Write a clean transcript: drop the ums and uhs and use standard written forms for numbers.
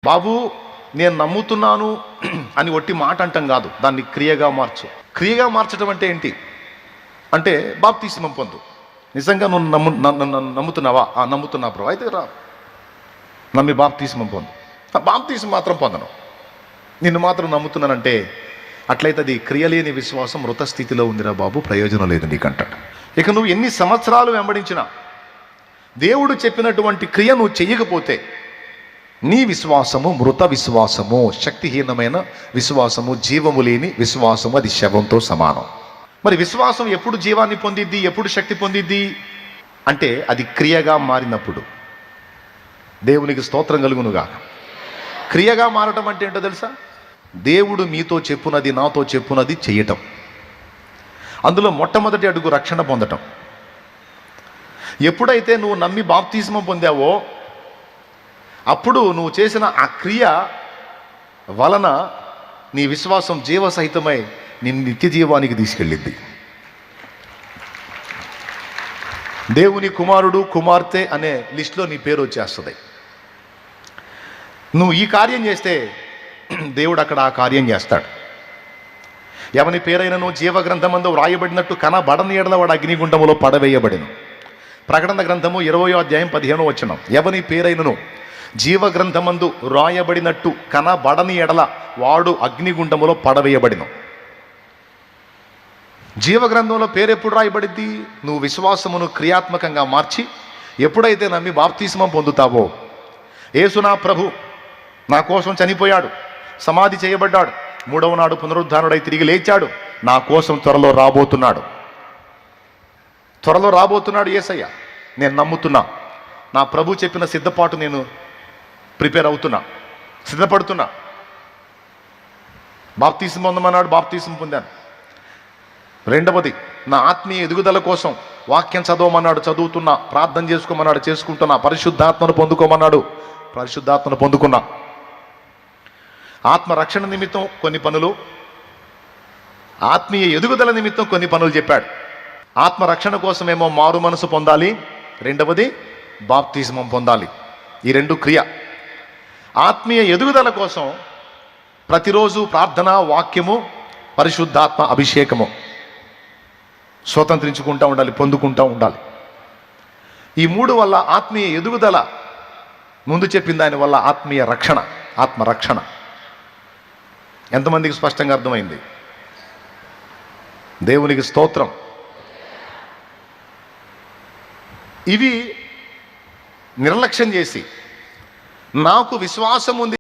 బాబు నేను నమ్ముతున్నాను అని ఒట్టి మాట అంటాం కాదు, దాన్ని క్రియగా మార్చు. క్రియగా మార్చడం అంటే ఏంటి అంటే బాప్తిస్మం పొందు. నిజంగా నువ్వు నమ్ముతున్నావా? నమ్ముతున్నా బ్రో, అయితే రా నమ్మి బాప్తిస్మం పొందు. బాప్తిస్మం మాత్రం పొందను, నిన్ను మాత్రం నమ్ముతున్నానంటే అట్లయితే అది క్రియలేని విశ్వాసం మృత స్థితిలో ఉందిరా బాబు, ప్రయోజనం లేదు నీకంటాడు. ఇక నువ్వు ఎన్ని సంవత్సరాలు వెంబడించినా దేవుడు చెప్పినటువంటి క్రియ నువ్వు చెయ్యకపోతే నీ విశ్వాసము మృత విశ్వాసము, శక్తిహీనమైన విశ్వాసము, జీవము లేని విశ్వాసము, అది శవంతో సమానం. మరి విశ్వాసం ఎప్పుడు జీవాన్ని పొందిద్ది, ఎప్పుడు శక్తి పొందిద్ది అంటే అది క్రియగా మారినప్పుడు. దేవునికి స్తోత్రం కలుగునుగా. క్రియగా మారటం అంటే ఏంటో తెలుసా? దేవుడు మీతో చెప్పునది, నాతో చెప్పునది చెయ్యటం. అందులో మొట్టమొదటి అడుగు రక్షణ పొందటం. ఎప్పుడైతే నువ్వు నమ్మి బాప్తిస్మం పొందావో అప్పుడు నువ్వు చేసిన ఆ క్రియ వలన నీ విశ్వాసం జీవసహితమై నిన్ను నిత్య జీవానికి తీసుకెళ్ళింది. దేవుని కుమారుడు కుమార్తె అనే లిస్టులో నీ పేరు వచ్చేస్తుంది. నువ్వు ఈ కార్యం చేస్తే దేవుడు అక్కడ ఆ కార్యం చేస్తాడు. ఎవని పేరైనను జీవగ్రంథమందు వ్రాయబడినట్టు కనబడని ఎడల వాడు అగ్నిగుండములో పడవేయబడిను. ప్రకటన గ్రంథము 20వ అధ్యాయం 15వ వచనం. ఎవని పేరైనను జీవగ్రంథమందు వ్రాయబడినట్టు కనబడని ఎడల వాడు అగ్నిగుండములో పడవేయబడిను. జీవగ్రంథంలో పేరు ఎప్పుడు రాయబడిద్ది? నువ్వు విశ్వాసమును క్రియాత్మకంగా మార్చి ఎప్పుడైతే నమ్మి బాప్తిస్మం పొందుతావో, యేసు నా ప్రభు, నా కోసం చనిపోయాడు, సమాధి చేయబడ్డాడు, 3వ నాడు పునరుద్ధానుడై తిరిగి లేచాడు, నా కోసం త్వరలో రాబోతున్నాడు యేసయ్య, నేను నమ్ముతున్నా, నా ప్రభు చెప్పిన సిద్ధపాటు నేను ప్రిపేర్ అవుతున్నా, సిద్ధపడుతున్నా. బాప్తిస్మం పొందమన్నాడు, బాప్తిస్మం పొందాను. రెండవది, నా ఆత్మీయ ఎదుగుదల కోసం వాక్యం చదవమన్నాడు, చదువుతున్నా. ప్రార్థన చేసుకోమన్నాడు, చేసుకుంటున్నా. పరిశుద్ధాత్మను పొందుకోమన్నాడు, పరిశుద్ధాత్మను పొందుకున్నా. ఆత్మ రక్షణ నిమిత్తం కొన్ని పనులు, ఆత్మీయ ఎదుగుదల నిమిత్తం కొన్ని పనులు చెప్పాడు. ఆత్మ రక్షణ కోసమేమో మారు మనసు పొందాలి, రెండవది బాప్తిస్మం పొందాలి. ఈ రెండు క్రియ. ఆత్మీయ ఎదుగుదల కోసం ప్రతిరోజు ప్రార్థన, వాక్యము, పరిశుద్ధాత్మ అభిషేకము స్వతంత్రించుకుంటూ ఉండాలి, పొందుకుంటూ ఉండాలి. ఈ మూడు వల్ల ఆత్మీయ ఎదుగుదల, ముందు చెప్పిన దాని వల్ల ఆత్మీయ రక్షణ, ఆత్మరక్షణ. ఎంతమందికి స్పష్టంగా అర్థమైంది? దేవునికి స్తోత్రం. ఇవి నిర్లక్ష్యం చేసి నాకు విశ్వాసం ఉంది